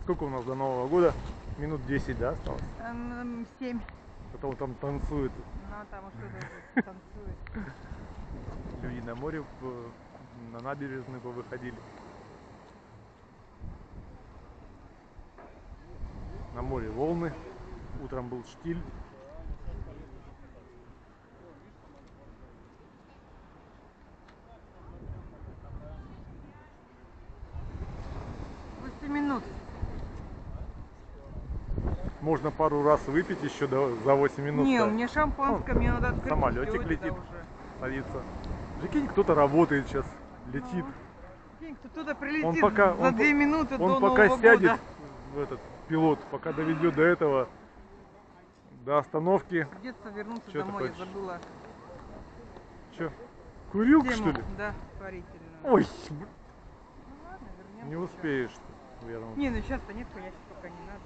Сколько у нас до Нового года? Минут 10, да, осталось? 7. Потом там танцует. Ну, там уж кто-то танцует. Люди на море, на набережную повыходили. На море волны. Утром был штиль. Минут. Можно пару раз выпить еще за 8 минут. Не, мне шампанское, мне надо открыть. Самолетик летит, садится. Прикинь, кто-то работает сейчас, летит. Прикинь, кто туда прилетит он пока, за 2 минуты до он Нового пока сядет года. в этот пилот, пока доведет до этого, до остановки. Где-то вернуться домой, я забыла. Че, курилка Тему, что ли? Да, сварительную. Ой, ну ладно, вернемся. не успеешь, вернуться. Не, ну сейчас-то нет, конечно, пока не надо.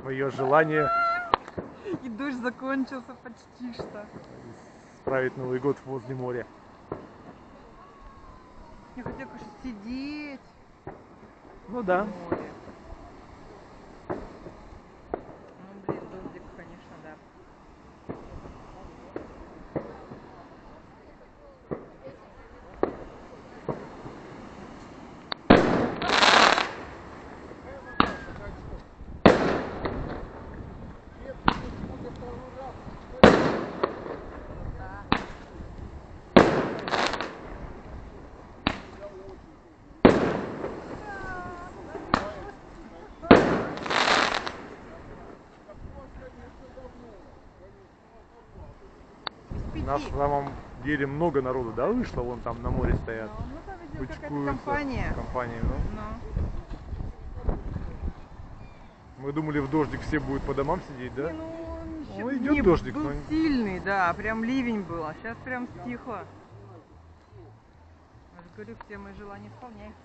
Мое желание И дождь закончился почти что. справить Новый год возле моря. Я хотела, конечно, сидеть. Ну да. Море. Ну, блин, дождик, конечно, да. На самом деле много народу, да, вышло, вон там на море стоят. Ну там видимо какая-то компания. Мы думали, в дождик все будут по домам сидеть, да? Не, ну идет дождик. Был сильный, да, прям ливень был, а сейчас прям стихло. Я же говорю, все мои желания исполняются.